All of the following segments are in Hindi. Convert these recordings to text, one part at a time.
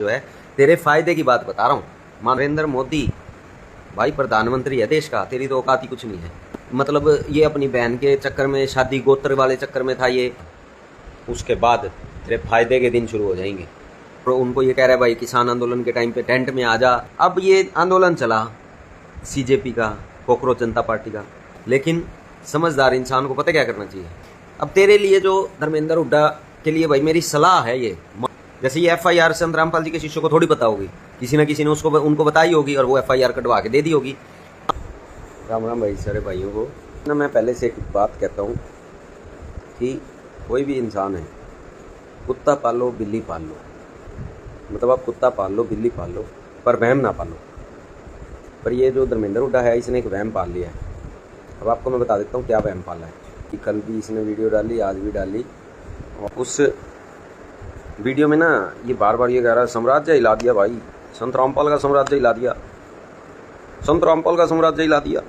जो है तेरे फायदे की बात बता रहा हूँ। नरेंद्र मोदी भाई प्रधानमंत्री है देश का, तेरी तो औकात ही कुछ नहीं है। मतलब ये अपनी बहन के चक्कर में, शादी गोत्र वाले चक्कर में था ये। उसके बाद तेरे फायदे के दिन शुरू हो जाएंगे। तो उनको ये कह रहा है भाई किसान आंदोलन के टाइम पे टेंट में आ जा। अब ये आंदोलन चला सीजेपी का, कोकरोच जनता पार्टी का, लेकिन समझदार इंसान को पता क्या करना चाहिए। अब तेरे लिए जो धर्मेंद्र हुड्डा के लिए भाई मेरी सलाह है ये, जैसे ये FIR संत रामपाल जी के शिष्यों को थोड़ी पता होगी, किसी ना किसी ने उसको उनको बताई होगी और वो FIR कटवा के दे दी होगी। राम राम भाई सारे भाइयों को ना, मैं पहले से एक बात कहता हूँ कि कोई भी इंसान है, कुत्ता पालो बिल्ली पाल लो, मतलब आप कुत्ता पाल लो बिल्ली पाल लो, पर वहम ना पालो। पर ये जो धर्मेंद्र हुड्डा है इसने एक वहम पाल लिया है। अब आपको मैं बता देता हूँ क्या वहम पाला है कि कल भी इसने वीडियो डाली, आज भी डाली, और उस वीडियो में ना ये बार बार ये कह रहा है साम्राज्य हिला दिया भाई, संत रामपाल का साम्राज्य हिला दिया, संत रामपाल का साम्राज्य हिला दिया।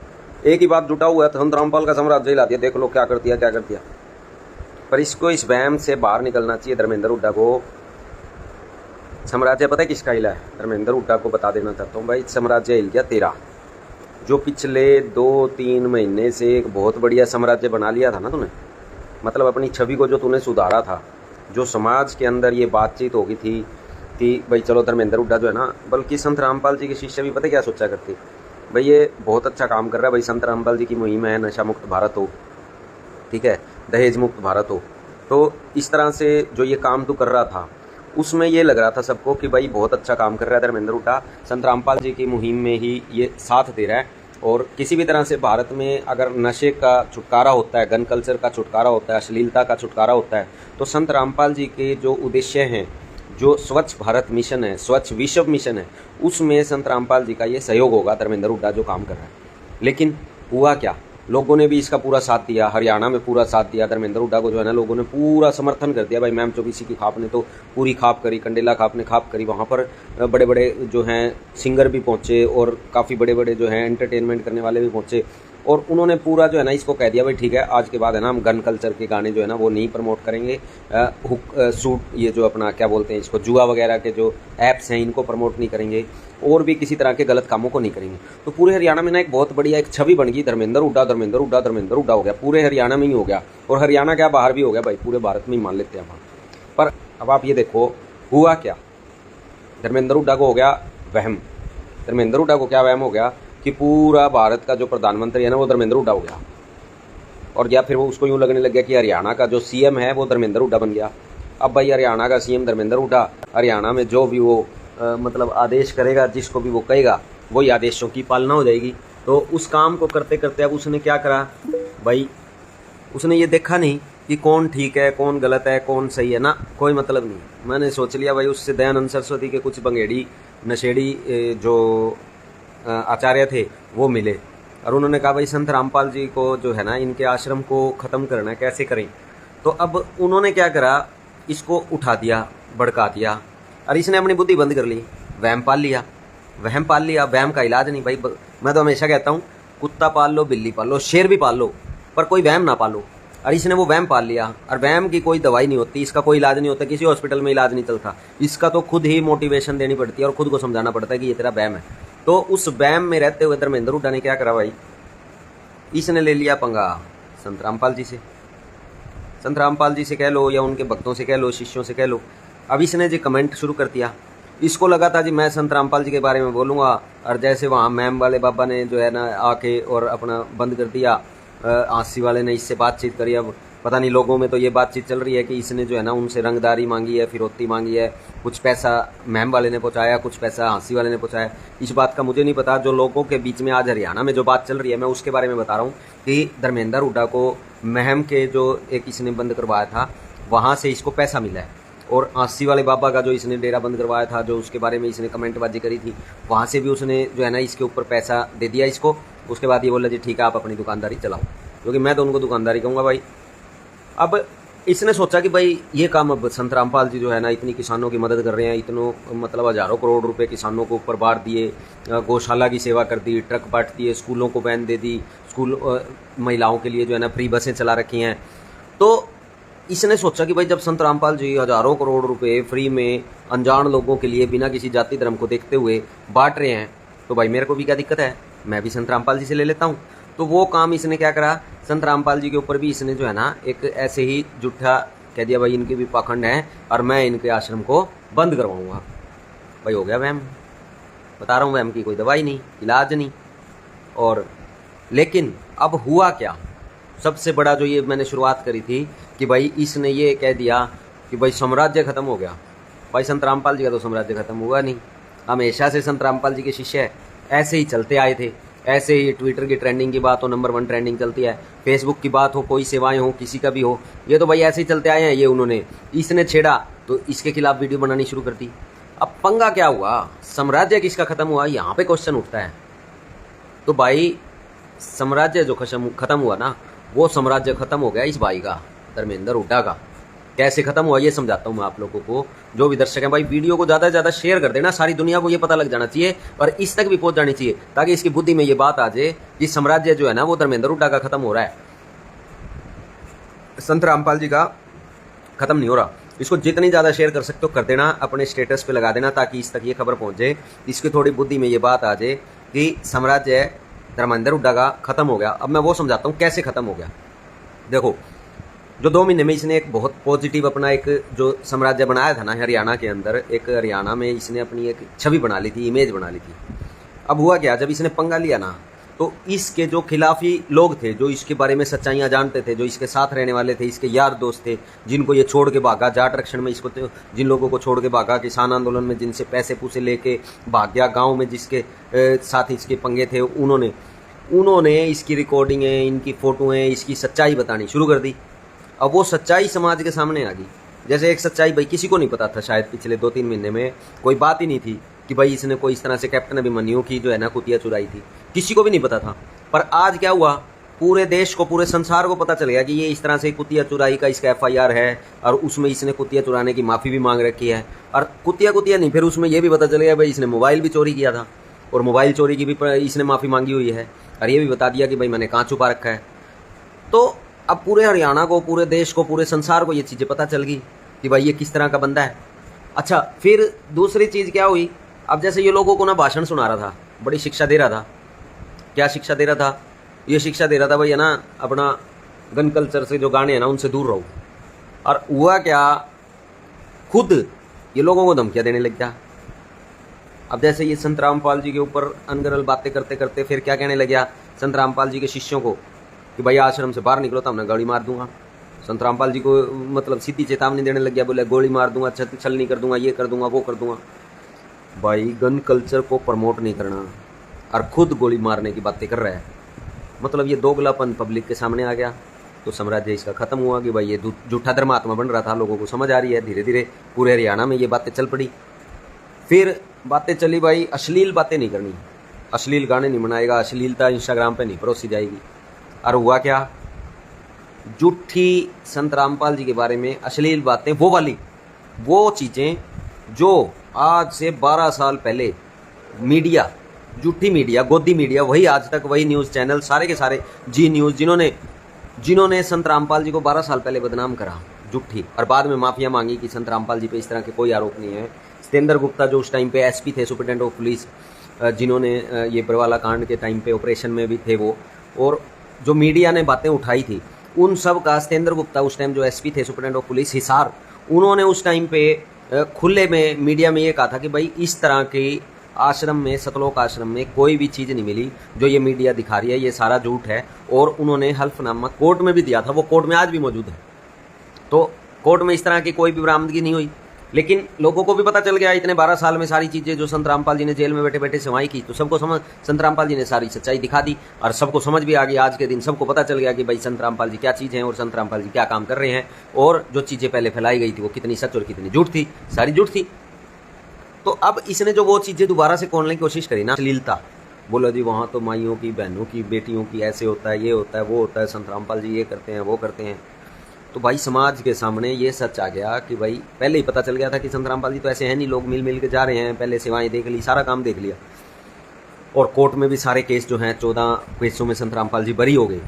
एक ही बात जुटा हुआ है, संत रामपाल का साम्राज्य हिला दिया, देख लो क्या कर दिया क्या कर दिया। पर इसको इस वहम से बाहर निकलना चाहिए धर्मेंद्र हुड्डा को। साम्राज्य पता है किसका हिला है? धर्मेंद्र हुड्डा को बता देना चाहता हूँ भाई, साम्राज्य हिल गया तेरा। जो पिछले 2-3 महीने से एक बहुत बढ़िया साम्राज्य बना लिया था ना तूने, मतलब अपनी छवि को जो तूने सुधारा था, जो समाज के अंदर ये बातचीत हो गई थी कि भाई चलो धर्मेंद्र हुड्डा जो है ना, बल्कि संत रामपाल जी के शिष्य भी पता क्या सोचा करते, भाई ये बहुत अच्छा काम कर रहा है भाई, संत रामपाल जी की मुहिम है नशा मुक्त भारत हो, ठीक है, दहेज मुक्त भारत हो। तो इस तरह से जो ये काम तू कर रहा था उसमें ये लग रहा था सबको कि भाई बहुत अच्छा काम कर रहा है धर्मेंद्र हुड्डा, संत रामपाल जी की मुहिम में ही ये साथ दे रहा है। और किसी भी तरह से भारत में अगर नशे का छुटकारा होता है, गन कल्चर का छुटकारा होता है, अश्लीलता का छुटकारा होता है, तो संत रामपाल जी के जो उद्देश्य हैं, जो स्वच्छ भारत मिशन है, स्वच्छ विश्व मिशन है, उसमें संत रामपाल जी का ये सहयोग होगा, धर्मेंद्र हुड्डा जो काम कर रहा है। लेकिन हुआ क्या, लोगों ने भी इसका पूरा साथ दिया, हरियाणा में पूरा साथ दिया धर्मेंद्र हुड्डा को जो है ना, लोगों ने पूरा समर्थन कर दिया भाई। मैम चौबीसी की खाप ने तो पूरी खाप करी, कंडेला खाप ने खाप करी, वहाँ पर बड़े बड़े जो हैं सिंगर भी पहुँचे और काफ़ी बड़े बड़े जो हैं एंटरटेनमेंट करने वाले भी पहुँचे, और उन्होंने पूरा जो है ना इसको कह दिया भाई ठीक है, आज के बाद है ना हम गन कल्चर के गाने जो है ना वो नहीं प्रमोट करेंगे, सूट ये जो अपना क्या बोलते हैं इसको, जुआ वगैरह के जो ऐप्स हैं इनको प्रमोट नहीं करेंगे, और भी किसी तरह के गलत कामों को नहीं करेंगे। तो पूरे हरियाणा में ना एक बहुत बढ़िया एक छवि बन गई, धर्मेंद्र हुड्डा धर्मेंद्र हुड्डा धर्मेंद्र हुड्डा हो गया, पूरे हरियाणा में ही हो गया, और हरियाणा क्या बाहर भी हो गया भाई, पूरे भारत में ही मान लेते हैं वहाँ। पर अब आप ये देखो हुआ क्या, धर्मेंद्र हुड्डा को हो गया वहम। धर्मेंद्र हुड्डा को क्या वहम हो गया कि पूरा भारत का जो प्रधानमंत्री है ना वो धर्मेंद्र हुड्डा हो गया, और या फिर वो उसको यूँ लगने लग गया कि हरियाणा का जो CM है वो धर्मेंद्र हुड्डा बन गया। अब भाई हरियाणा का CM धर्मेंद्र हुड्डा, हरियाणा में जो भी वो मतलब आदेश करेगा, जिसको भी वो कहेगा वही आदेशों की पालना हो जाएगी। तो उस काम को करते करते अब उसने क्या करा भाई, उसने ये देखा नहीं कि कौन ठीक है कौन गलत है कौन सही है ना, कोई मतलब नहीं। मैंने सोच लिया भाई उससे दयानंद सरस्वती के कुछ बंगेड़ी नशेड़ी जो आचार्य थे वो मिले, और उन्होंने कहा भाई संत रामपाल जी को जो है ना इनके आश्रम को ख़त्म करना है, कैसे करें। तो अब उन्होंने क्या करा, इसको उठा दिया, भड़का दिया, और इसने अपनी बुद्धि बंद कर ली, वहम पाल लिया। वहम पाल लिया, वहम का इलाज नहीं भाई। मैं तो हमेशा कहता हूँ कुत्ता पाल लो बिल्ली पाल लो शेर भी पाल लो, पर कोई वहम ना पालो। और इसने वो वहम पाल लिया, और वहम की कोई दवाई नहीं होती, इसका कोई इलाज नहीं होता, किसी हॉस्पिटल में इलाज नहीं चलता, इसका तो खुद ही मोटिवेशन देनी पड़ती है और खुद को समझाना पड़ता है कि ये तेरा वहम है। तो उस वहम में रहते हुए धर्मेंद्र हुड्डा ने क्या करा भाई, इसने ले लिया पंगा संत रामपाल जी से। संत रामपाल जी से कह लो या उनके भक्तों से कह लो, शिष्यों से कह लो। अब इसने जो कमेंट शुरू कर दिया, इसको लगा था जी मैं संत रामपाल जी के बारे में बोलूँगा, और जैसे वहाँ मैम वाले बाबा ने जो है ना आके और अपना बंद कर दिया, आसी वाले ने इससे बातचीत करी। अब पता नहीं लोगों में तो ये बातचीत चल रही है कि इसने जो है ना उनसे रंगदारी मांगी है, फिरौती मांगी है, कुछ पैसा मैम वाले ने पहुँचाया, कुछ पैसा हाँसी वाले ने पहुँचाया। इस बात का मुझे नहीं पता, जो लोगों के बीच में आज हरियाणा में जो बात चल रही है मैं उसके बारे में बता रहा हूँ कि धर्मेंद्र हुड्डा को महम के जो एक इसने बंद करवाया था वहाँ से इसको पैसा मिला है, और आसी वाले बाबा का जो इसने डेरा बंद करवाया था, जो उसके बारे में इसने कमेंटबाजी करी थी, वहाँ से भी उसने जो है ना इसके ऊपर पैसा दे दिया इसको। उसके बाद ये बोला जी ठीक है आप अपनी दुकानदारी चलाओ, क्योंकि मैं तो उनको दुकानदारी कहूँगा भाई। अब इसने सोचा कि भाई ये काम अब संत रामपाल जी जो है ना इतनी किसानों की मदद कर रहे हैं, इतनों मतलब हज़ारों करोड़ रुपए किसानों को ऊपर बांट दिए, गौशाला की सेवा कर दी, ट्रक बांट दिए, स्कूलों को बैन दे दी, स्कूल महिलाओं के लिए जो है ना फ्री बसें चला रखी हैं। तो इसने सोचा कि भाई जब संत रामपाल जी हजारों करोड़ रुपए फ्री में अनजान लोगों के लिए बिना किसी जाति धर्म को देखते हुए बांट रहे हैं, तो भाई मेरे को भी क्या दिक्कत है, मैं भी संत रामपाल जी से ले लेता हूँ। तो वो काम इसने क्या करा, संत रामपाल जी के ऊपर भी इसने जो है ना एक ऐसे ही झूठा कह दिया भाई इनके भी पाखंड हैं और मैं इनके आश्रम को बंद करवाऊंगा। भाई हो गया वहम, बता रहा हूँ, वहम की कोई दवाई नहीं, इलाज नहीं। और लेकिन अब हुआ क्या, सबसे बड़ा जो ये मैंने शुरुआत करी थी कि भाई इसने ये कह दिया कि भाई साम्राज्य खत्म हो गया। भाई संत रामपाल जी का तो साम्राज्य खत्म हुआ नहीं, हमेशा से संत रामपाल जी के शिष्य ऐसे ही चलते आए थे। ऐसे ही ट्विटर की ट्रेंडिंग की बात हो, नंबर 1 ट्रेंडिंग चलती है, फेसबुक की बात हो, कोई सेवाएं हो, किसी का भी हो, ये तो भाई ऐसे ही चलते आए हैं। ये उन्होंने इसने छेड़ा तो इसके खिलाफ वीडियो बनानी शुरू कर दी। अब पंगा क्या हुआ, साम्राज्य किसका खत्म हुआ, यहाँ पे क्वेश्चन उठता है। तो भाई साम्राज्य जो खत्म हुआ ना, वो साम्राज्य खत्म हो गया इस भाई का, धर्मेंद्र हुड्डा का। कैसे खत्म हुआ ये समझाता हूँ मैं आप लोगों को। जो भी दर्शक हैं भाई वीडियो को ज़्यादा से ज़्यादा शेयर कर देना, सारी दुनिया को ये पता लग जाना चाहिए और इस तक भी पहुंच जानी चाहिए, ताकि इसकी बुद्धि में ये बात आ जाए कि साम्राज्य जो है ना वो धर्मेंद्र हुड्डा का खत्म हो रहा है, संत रामपाल जी का खत्म नहीं हो रहा। इसको जितनी ज़्यादा शेयर कर सकते हो कर देना, अपने स्टेटस पे लगा देना, ताकि इस तक ये खबर पहुंच जाए, इसकी थोड़ी बुद्धि में ये बात आ जाए कि साम्राज्य धर्मेंद्र हुड्डा का खत्म हो गया। अब मैं वो समझाता हूँ कैसे खत्म हो गया। देखो, जो 2 महीने में इसने एक बहुत पॉजिटिव अपना एक जो साम्राज्य बनाया था ना हरियाणा के अंदर, एक हरियाणा में इसने अपनी एक छवि बना ली थी, इमेज बना ली थी। अब हुआ क्या, जब इसने पंगा लिया ना, तो इसके जो खिलाफी लोग थे, जो इसके बारे में सच्चाइयाँ जानते थे, जो इसके साथ रहने वाले थे, इसके यार दोस्त थे, जिनको ये छोड़ के भागा, जाट रक्षण में इसको जिन लोगों को छोड़ के भागा, किसान आंदोलन में जिनसे पैसे पूसे लेके भाग गया, गाँव में जिसके साथ इसके पंगे थे, उन्होंने इसकी रिकॉर्डिंगें, इनकी फ़ोटोएँ, इसकी सच्चाई बतानी शुरू कर दी। अब वो सच्चाई समाज के सामने आ गई। जैसे एक सच्चाई भाई किसी को नहीं पता था, शायद पिछले 2-3 महीने में कोई बात ही नहीं थी कि भाई इसने कोई इस तरह से कैप्टन अभिमन्यु की जो है ना कुतिया चुराई थी, किसी को भी नहीं पता था। पर आज क्या हुआ, पूरे देश को, पूरे संसार को पता चल गया कि ये इस तरह से कुतिया चुराई का इसका FIR है और उसमें इसने कुतिया चुराने की माफ़ी भी मांग रखी है। और कुतिया नहीं, फिर उसमें ये भी पता चल गया भाई इसने मोबाइल भी चोरी किया था और मोबाइल चोरी की भी इसने माफ़ी मांगी हुई है, और ये भी बता दिया कि भाई मैंने कहाँ छुपा रखा है। तो अब पूरे हरियाणा को, पूरे देश को, पूरे संसार को ये चीज़ें पता चल गई कि भाई ये किस तरह का बंदा है। अच्छा, फिर दूसरी चीज़ क्या हुई, अब जैसे ये लोगों को ना भाषण सुना रहा था, बड़ी शिक्षा दे रहा था। क्या शिक्षा दे रहा था, ये शिक्षा दे रहा था भाई है ना अपना गन कल्चर से जो गाने हैं ना उनसे दूर रहो। और हुआ क्या, खुद ये लोगों को धमकियाँ देने लग गया। अब जैसे ये संत रामपाल जी के ऊपर अनगरल बातें करते करते फिर क्या कहने लग गया संत रामपाल जी के शिष्यों को कि भाई आश्रम से बाहर निकलो तो मैं गोली मार दूंगा। संत रामपाल जी को मतलब सीधी चेतावनी देने लग गया, बोले गोली मार दूंगा, छल नहीं कर दूंगा, ये कर दूंगा, वो कर दूंगा। भाई गन कल्चर को प्रमोट नहीं करना और खुद गोली मारने की बातें कर रहा है, मतलब ये दोगलापन पब्लिक के सामने आ गया। तो साम्राज्य इसका खत्म हुआ कि भाई ये झूठा धर्मात्मा बन रहा था, लोगों को समझ आ रही है, धीरे धीरे पूरे हरियाणा में ये बातें चल पड़ी। फिर बातें चली भाई, अश्लील बातें नहीं करनी, अश्लील गाने नहीं बनाएगा, अश्लीलता इंस्टाग्राम पे नहीं परोसी जाएगी। और हुआ क्या, झूठी संत रामपाल जी के बारे में अश्लील बातें, वो वाली वो चीज़ें जो आज से 12 साल पहले मीडिया, झूठी मीडिया, गोदी मीडिया, वही आज तक वही न्यूज़ चैनल सारे के सारे जी न्यूज़, जिन्होंने संत रामपाल जी को 12 साल पहले बदनाम करा झूठी, और बाद में माफिया मांगी कि संत रामपाल जी पे इस तरह के कोई आरोप नहीं है। सत्येंद्र गुप्ता जो उस टाइम पे SP थे, सुपरिटेंडेंट ऑफ पुलिस, जिन्होंने ये बरवाला कांड के टाइम पे ऑपरेशन में भी थे वो, और जो मीडिया ने बातें उठाई थी उन सब का सत्येंद्र गुप्ता उस टाइम जो SP थे, सुपरिटेंडेंट ऑफ पुलिस हिसार, उन्होंने उस टाइम पे खुले में मीडिया में ये कहा था कि भाई इस तरह की आश्रम में, सतलोक आश्रम में कोई भी चीज़ नहीं मिली जो ये मीडिया दिखा रही है, ये सारा झूठ है। और उन्होंने हल्फनामा कोर्ट में भी दिया था, वो कोर्ट में आज भी मौजूद है। तो कोर्ट में इस तरह की कोई भी बरामदगी नहीं हुई, लेकिन लोगों को भी पता चल गया इतने 12 साल में सारी चीज़ें जो संत रामपाल जी ने जेल में बैठे बैठे सेवाएं की, तो सबको समझ, संत रामपाल जी ने सारी सच्चाई दिखा दी और सबको समझ भी आ गई। आज के दिन सबको पता चल गया कि भाई संत रामपाल जी क्या चीज़ हैं और संत रामपाल जी क्या काम कर रहे हैं, और जो चीज़ें पहले फैलाई गई थी वो कितनी सच और कितनी झूठ थी, सारी झूठ थी। तो अब इसने जो वो चीज़ें दोबारा से खोलने की कोशिश करी ना, अश्लीलता, बोलो जी वहाँ तो माइयों की, बहनों की, बेटियों की ऐसे होता है, ये होता है, वो होता है, संत रामपाल जी ये करते हैं, वो करते हैं। तो भाई समाज के सामने ये सच आ गया कि भाई पहले ही पता चल गया था कि संत रामपाल जी तो ऐसे हैं नहीं, लोग मिल मिल के जा रहे हैं, पहले सेवाएं देख ली, सारा काम देख लिया, और कोर्ट में भी सारे केस जो हैं 14 केसों में संत रामपाल जी बरी हो गए।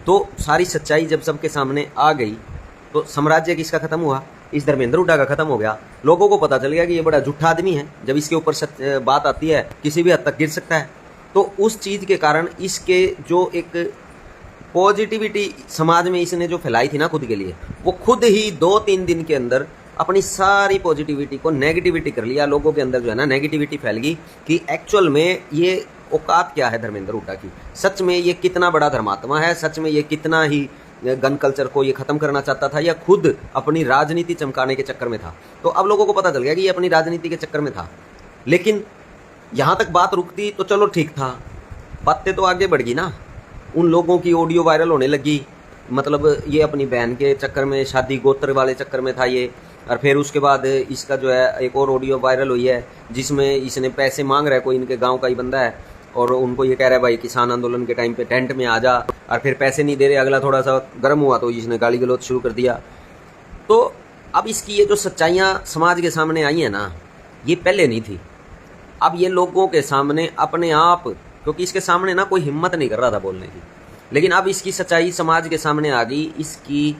तो सारी सच्चाई जब सबके सामने आ गई तो साम्राज्य किसका खत्म हुआ? इस धर्मेंद्र हुड्डा का खत्म हो गया। लोगों को पता चल गया कि ये बड़ा झूठा आदमी है, जब इसके ऊपर बात आती है किसी भी हद तक गिर सकता है। तो उस चीज़ के कारण इसके जो एक पॉजिटिविटी समाज में इसने जो फैलाई थी ना खुद के लिए, वो खुद ही 2-3 दिन के अंदर अपनी सारी पॉजिटिविटी को नेगेटिविटी कर लिया। लोगों के अंदर जो है ना नेगेटिविटी फैल गई कि एक्चुअल में ये औकात क्या है धर्मेंद्र हुड्डा की, सच में ये कितना बड़ा धर्मात्मा है, सच में ये कितना ही गन कल्चर को ये खत्म करना चाहता था या खुद अपनी राजनीति चमकाने के चक्कर में था। तो अब लोगों को पता चल गया कि ये अपनी राजनीति के चक्कर में था। लेकिन यहाँ तक बात रुकती तो चलो ठीक था, बातें तो आगे बढ़ गई ना। उन लोगों की ऑडियो वायरल होने लगी, मतलब ये अपनी बहन के चक्कर में, शादी गोत्र वाले चक्कर में था ये। और फिर उसके बाद इसका जो है एक और ऑडियो वायरल हुई है जिसमें इसने पैसे मांग रहा है, कोई इनके गांव का ही बंदा है, और उनको ये कह रहा है भाई किसान आंदोलन के टाइम पे टेंट में आ जा, और फिर पैसे नहीं दे रहे। अगला थोड़ा सा गर्म हुआ तो इसने गाली गलौज शुरू कर दिया। तो अब इसकी ये जो सच्चाइयाँ समाज के सामने आई हैं ना, ये पहले नहीं थी। अब ये लोगों के सामने अपने आप, क्योंकि इसके सामने ना कोई हिम्मत नहीं कर रहा था बोलने की, लेकिन अब इसकी सच्चाई समाज के सामने आ गई। इसकी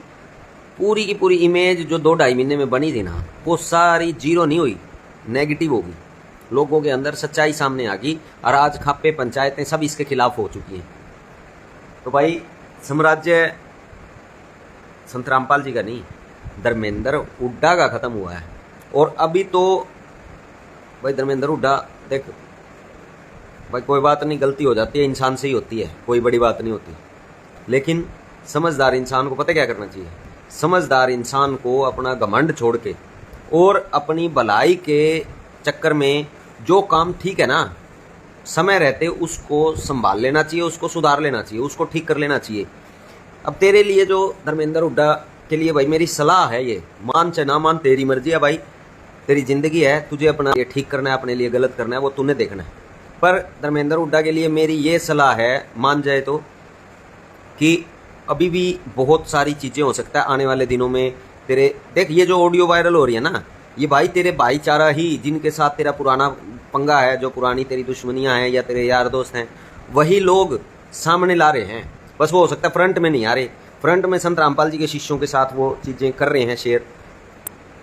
पूरी की पूरी इमेज जो 2-2.5 महीने में बनी थी ना, वो सारी जीरो नहीं हुई, नेगेटिव होगी। लोगों के अंदर सच्चाई सामने आ गई और आज खापे पंचायतें सब इसके खिलाफ हो चुकी हैं। तो भाई साम्राज्य संत रामपाल जी का नहीं, धर्मेंद्र हुड्डा का खत्म हुआ है। और अभी तो भाई धर्मेंद्र हुड्डा देख भाई, कोई बात नहीं, गलती हो जाती है, इंसान से ही होती है, कोई बड़ी बात नहीं होती। लेकिन समझदार इंसान को पता क्या करना चाहिए? समझदार इंसान को अपना घमंड छोड़ के और अपनी भलाई के चक्कर में जो काम ठीक है ना, समय रहते उसको संभाल लेना चाहिए, उसको सुधार लेना चाहिए, उसको ठीक कर लेना चाहिए। अब तेरे लिए जो धर्मेंद्र हुड्डा के लिए भाई मेरी सलाह है, ये मान चाहे ना मान तेरी मर्जी है भाई, तेरी जिंदगी है, तुझे अपना ये ठीक करना है, अपने लिए गलत करना है, वो तूने देखना है। पर धर्मेंद्र हुड्डा के लिए मेरी ये सलाह है, मान जाए तो, कि अभी भी बहुत सारी चीज़ें हो सकता है आने वाले दिनों में। तेरे देख ये जो ऑडियो वायरल हो रही है ना, ये भाई तेरे भाईचारा ही, जिनके साथ तेरा पुराना पंगा है, जो पुरानी तेरी दुश्मनियां हैं या तेरे यार दोस्त हैं, वही लोग सामने ला रहे हैं। बस वो हो सकता है फ्रंट में नहीं आ रहे, फ्रंट में संत रामपाल जी के शिष्यों के साथ वो चीज़ें कर रहे हैं शेयर।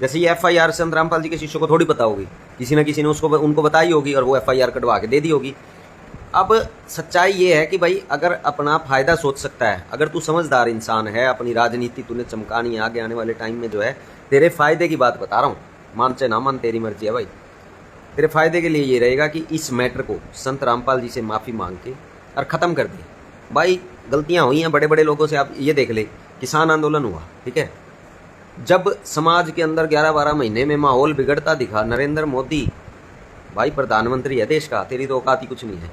जैसे ये FIR संत रामपाल जी के शिष्यों को थोड़ी पता होगी, किसी न किसी ने उनको बताई होगी और वो FIR कटवा के दे दी होगी। अब सच्चाई ये है कि भाई अगर अपना फ़ायदा सोच सकता है, अगर तू समझदार इंसान है, अपनी राजनीति तूने चमकानी है आगे आने वाले टाइम में, जो है तेरे फ़ायदे की बात बता रहा हूँ, मान चाहे ना मान तेरी मर्जी है भाई। तेरे फ़ायदे के लिए ये रहेगा कि इस मैटर को संत रामपाल जी से माफ़ी मांग के और ख़त्म कर दे। भाई गलतियाँ हुई हैं बड़े बड़े लोगों से, आप ये देख ले, किसान आंदोलन हुआ, ठीक है, जब समाज के अंदर 11-12 महीने में माहौल बिगड़ता दिखा, नरेंद्र मोदी भाई प्रधानमंत्री है देश का, तेरी तो औकात ही कुछ नहीं है।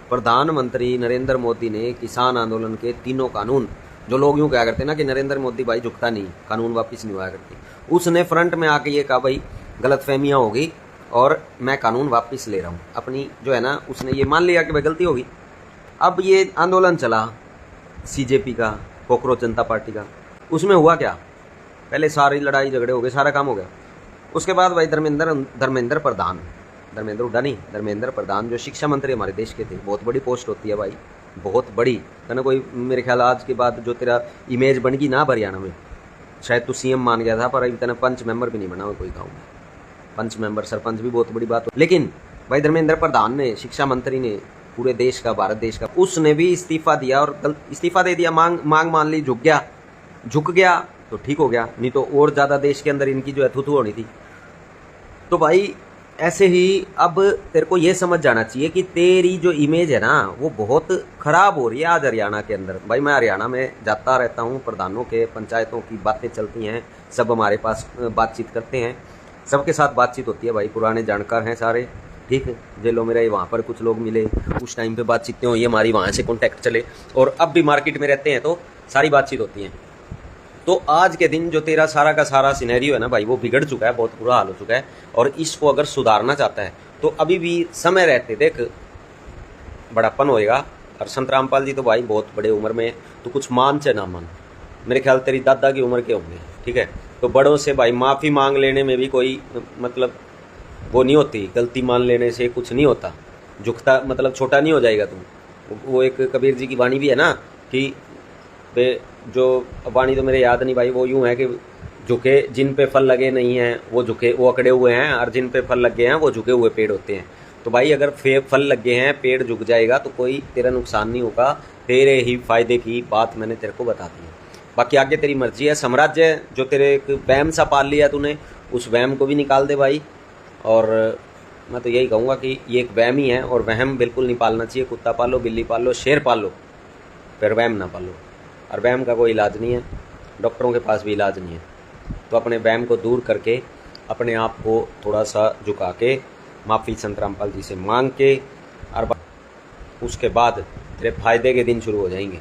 प्रधानमंत्री नरेंद्र मोदी ने किसान आंदोलन के 3 कानून, जो लोग यूँ क्या करते ना कि नरेंद्र मोदी भाई झुकता नहीं, कानून वापस नहीं हुआ करते, उसने फ्रंट में आके ये कहा भाई गलतफहमियाँ हो गई और मैं कानून वापस ले रहा हूँ। अपनी जो है ना, उसने ये मान लिया कि भाई गलती होगी। अब ये आंदोलन चला CJP का, कॉकरोच जनता पार्टी का, उसमें हुआ क्या? पहले सारी लड़ाई झगड़े हो गए, सारा काम हो गया। उसके बाद भाई धर्मेंद्र प्रधान, धर्मेंद्र हुड्डा नहीं, धर्मेंद्र प्रधान जो शिक्षा मंत्री हमारे देश के थे, बहुत बड़ी पोस्ट होती है भाई, बहुत बड़ी। कहना कोई मेरे ख्याल आज के बाद जो तेरा इमेज बन गई ना हरियाणा में, शायद तू CM मान गया था, पर अभी तेना पंच मेंबर भी नहीं बना हुआ कोई गाँव में। पंच मेंबर, सरपंच भी बहुत बड़ी बात हो। लेकिन भाई धर्मेंद्र प्रधान ने, शिक्षा मंत्री ने, पूरे देश का, भारत देश का, उसने भी इस्तीफा दिया और इस्तीफा दे दिया, मांग मान ली, झुक गया तो ठीक हो गया, नहीं तो और ज़्यादा देश के अंदर इनकी जो है थू होनी थी। तो भाई ऐसे ही अब तेरे को ये समझ जाना चाहिए कि तेरी जो इमेज है ना, वो बहुत ख़राब हो रही है आज हरियाणा के अंदर। भाई मैं हरियाणा में जाता रहता हूँ, प्रधानों के, पंचायतों की बातें चलती हैं, सब हमारे पास बातचीत करते हैं, सबके साथ बातचीत होती है भाई, पुराने जानकार हैं सारे, ठीक है। जेलों में रहे, वहाँ पर कुछ लोग मिले, उस टाइम पे बातचीतें हुई, हमारी वहाँ से कॉन्टैक्ट चले, और अब भी मार्केट में रहते हैं तो सारी बातचीत होती है। तो आज के दिन जो तेरा सारा का सारा सिनेरियो है ना भाई, वो बिगड़ चुका है, बहुत बुरा हाल हो चुका है, और इसको अगर सुधारना चाहता है तो अभी भी समय रहते देख बड़ापन होएगा। और संत रामपाल जी तो भाई बहुत बड़े उम्र में, तो कुछ मान चाहे ना मान, मेरे ख्याल तेरी दादा की उम्र के होंगे, ठीक है। तो बड़ों से भाई माफ़ी मांग लेने में भी कोई मतलब वो नहीं होती, गलती मान लेने से कुछ नहीं होता, झुकता मतलब छोटा नहीं हो जाएगा तुम। वो एक कबीर जी की वाणी भी है ना कि जो वाणी तो मेरे याद नहीं भाई, वो यूँ है कि झुके जिन पे फल लगे नहीं हैं वो झुके, वो अकड़े हुए हैं, और जिन पे फल लग गए हैं वो झुके हुए पेड़ होते हैं। तो भाई अगर फल लग गए हैं, पेड़ झुक जाएगा तो कोई तेरा नुकसान नहीं होगा, तेरे ही फायदे की बात मैंने तेरे को बता दी है। बाकी आगे तेरी मर्जी है। साम्राज्य जो तेरे एक वहम सा पाल लिया तूने, उस वहम को भी निकाल दे भाई। और मैं तो यही कहूँगा कि ये एक वहम ही है, और वहम बिल्कुल नहीं पालना चाहिए। कुत्ता पालो, बिल्ली पालो, शेर पालो, फिर वहम ना पालो। और वहम का कोई इलाज नहीं है, डॉक्टरों के पास भी इलाज नहीं है। तो अपने वहम को दूर करके अपने आप को थोड़ा सा झुका के माफ़ी संत रामपाल जी से मांग के, और उसके बाद तेरे फायदे के दिन शुरू हो जाएंगे।